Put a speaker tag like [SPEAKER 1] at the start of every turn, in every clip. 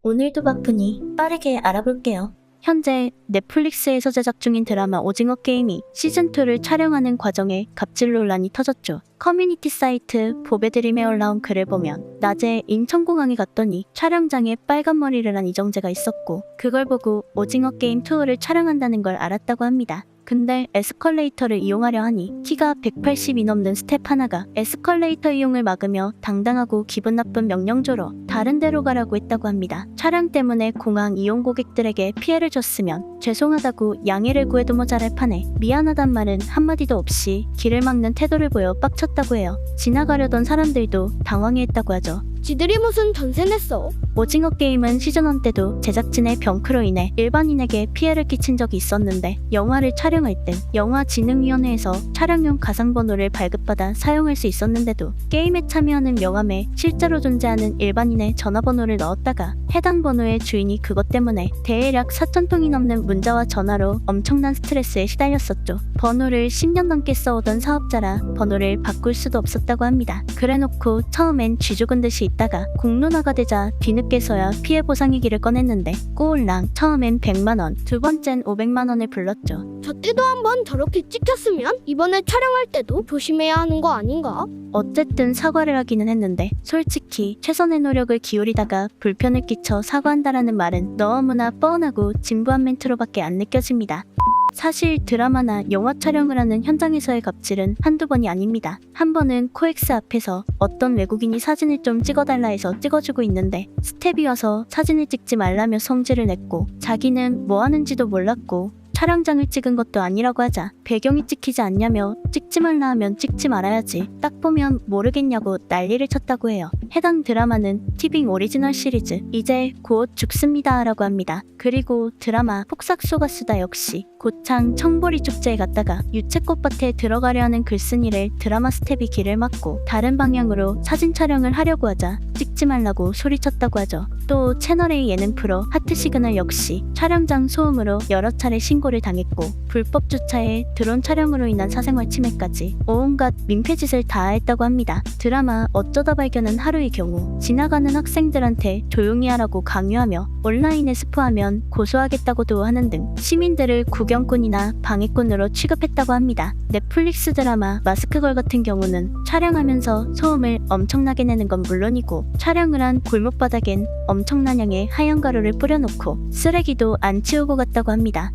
[SPEAKER 1] 오늘도 바쁘니 빠르게 알아볼게요. 현재 넷플릭스에서 제작 중인 드라마 오징어 게임이 시즌2를 촬영하는 과정에 갑질 논란이 터졌죠. 커뮤니티 사이트 보배드림에 올라온 글을 보면 낮에 인천공항에 갔더니 촬영장에 빨간 머리를 한 이정재가 있었고 그걸 보고 오징어 게임 2를 촬영한다는 걸 알았다고 합니다. 근데 에스컬레이터를 이용하려 하니 키가 180이 넘는 스텝 하나가 에스컬레이터 이용을 막으며 당당하고 기분 나쁜 명령조로 다른 데로 가라고 했다고 합니다. 촬영 때문에 공항 이용 고객들에게 피해를 줬으면 죄송하다고 양해를 구해도 모자랄 판에 미안하단 말은 한마디도 없이 길을 막는 태도를 보여 빡쳤다고 해요. 지나가려던 사람들도 당황해했다고 하죠.
[SPEAKER 2] 지들이 무슨 전세 냈어?
[SPEAKER 1] 오징어 게임은 시즌1 때도 제작진의 병크로 인해 일반인에게 피해를 끼친 적이 있었는데 영화를 촬영할 땐 영화진흥위원회에서 촬영용 가상번호를 발급받아 사용할 수 있었는데도 게임에 참여하는 명함에 실제로 존재하는 일반인의 전화번호를 넣었다가 해당 번호의 주인이 그것 때문에 대략 4,000통이 넘는 문자와 전화로 엄청난 스트레스에 시달렸었죠. 번호를 10년 넘게 써오던 사업자라 번호를 바꿀 수도 없었다고 합니다. 그래놓고 처음엔 쥐죽은 듯이 있다가 공론화가 되자 뒤늦게서야 피해 보상이기를 꺼냈는데 꼬울랑 처음엔 100만원, 두 번째는 500만원을 불렀죠.
[SPEAKER 2] 저 때도 한번 저렇게 찍혔으면 이번에 촬영할 때도 조심해야 하는 거 아닌가?
[SPEAKER 1] 어쨌든 사과를 하기는 했는데 솔직히 최선의 노력을 기울이다가 불편을 끼쳐 사과한다라는 말은 너무나 뻔하고 진부한 멘트로밖에 안 느껴집니다. 사실 드라마나 영화 촬영을 하는 현장에서의 갑질은 한두 번이 아닙니다. 한 번은 코엑스 앞에서 어떤 외국인이 사진을 좀 찍어달라 해서 찍어주고 있는데 스텝이 와서 사진을 찍지 말라며 성질을 냈고 자기는 뭐 하는지도 몰랐고 촬영장을 찍은 것도 아니라고 하자 배경이 찍히지 않냐며 찍지 말라 하면 찍지 말아야지 딱 보면 모르겠냐고 난리를 쳤다고 해요. 해당 드라마는 티빙 오리지널 시리즈 이제 곧 죽습니다 라고 합니다. 그리고 드라마 폭삭소가수다 역시 고창 청보리 축제에 갔다가 유채꽃밭에 들어가려 하는 글쓴이를 드라마 스텝이 길을 막고 다른 방향으로 사진 촬영을 하려고 하자 찍지 말라고 소리쳤다고 하죠. 또 채널A 예능 프로 하트시그널 역시 촬영장 소음으로 여러 차례 신고를 당했고 불법 주차에 드론 촬영으로 인한 사생활 침해까지 온갖 민폐짓을 다 했다고 합니다. 드라마 어쩌다 발견은 하루의 경우 지나가는 학생들한테 조용히 하라고 강요하며 온라인에 스포하면 고소하겠다고도 하는 등 시민들을 구경꾼이나 방해꾼으로 취급했다고 합니다. 넷플릭스 드라마 마스크걸 같은 경우는 촬영하면서 소음을 엄청나게 내는 건 물론이고 촬영을 한 골목바닥엔 엄청난 양의 하얀 가루를 뿌려놓고 쓰레기도 안 치우고 갔다고 합니다.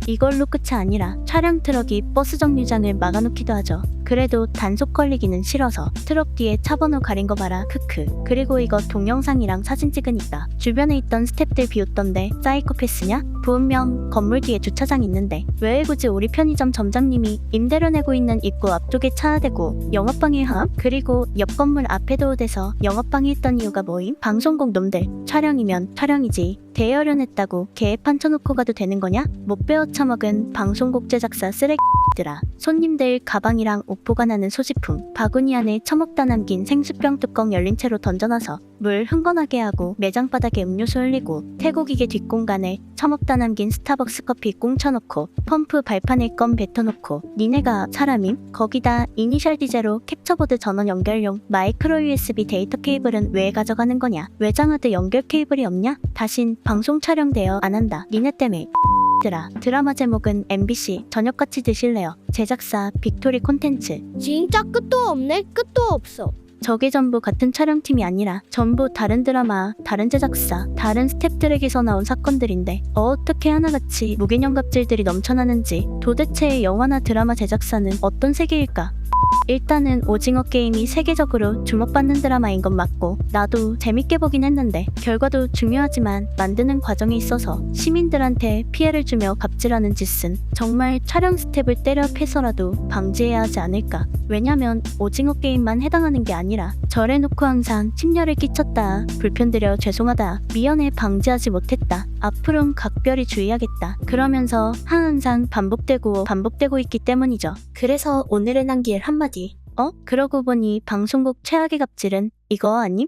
[SPEAKER 1] 이걸로 끝이 아니라 촬영 트럭이 버스 정류장을 막아놓기도 하죠. 그래도 단속 걸리기는 싫어서 트럭 뒤에 차 번호 가린 거 봐라 크크. 그리고 이거 동영상이랑 사진 찍으니까 주변에 있던 스태프들 비웃던데 사이코패스냐? 분명 건물 뒤에 주차장 있는데 왜 굳이 우리 편의점 점장님이 임대료 내고 있는 입구 앞쪽에 차 대고 영업방해함? 그리고 옆 건물 앞에 도우대서 영업방해했던 이유가 뭐임? 방송국 놈들 촬영이면 촬영이지 대여련했다고 개판 쳐놓고 가도 되는 거냐? 못 배워 처먹은 방송국 제작사 쓰레기들아. 손님들 가방이랑 옷 보관하는 소지품 바구니 안에 처먹다 남긴 생수병 뚜껑 열린 채로 던져놔서 물 흥건하게 하고 매장 바닥에 음료수 흘리고 태고기계 뒷공간에 처먹다 남긴 스타벅스 커피 꽁쳐놓고 펌프 발판에 껌 뱉어놓고 니네가 사람임? 거기다 이니셜 디제로 캡처보드 전원 연결용 마이크로 USB 데이터 케이블은 왜 가져가는 거냐? 외장하드 연결 케이블이 없냐? 다신 방송 촬영 대여 안 한다. 니네 때문에 드라마 제목은 MBC 저녁같이 드실래요. 제작사 빅토리 콘텐츠.
[SPEAKER 2] 진짜 끝도 없네. 끝도 없어.
[SPEAKER 1] 저게 전부 같은 촬영팀이 아니라 전부 다른 드라마, 다른 제작사, 다른 스태프들에게서 나온 사건들인데 어떻게 하나같이 무개념 갑질들이 넘쳐나는지 도대체 영화나 드라마 제작사는 어떤 세계일까? 일단은 오징어 게임이 세계적으로 주목받는 드라마인 건 맞고 나도 재밌게 보긴 했는데 결과도 중요하지만 만드는 과정에 있어서 시민들한테 피해를 주며 갑질하는 짓은 정말 촬영 스텝을 때려 패서라도 방지해야 하지 않을까. 왜냐면 오징어 게임만 해당하는 게 아니라 절해놓고 항상 침녀를 끼쳤다, 불편드려 죄송하다, 미연에 방지하지 못했다, 앞으론 각별히 주의하겠다 그러면서 항상 반복되고 있기 때문이죠. 그래서 오늘의 남길 한마디. 그러고 보니 방송국 최악의 갑질은 이거 아님?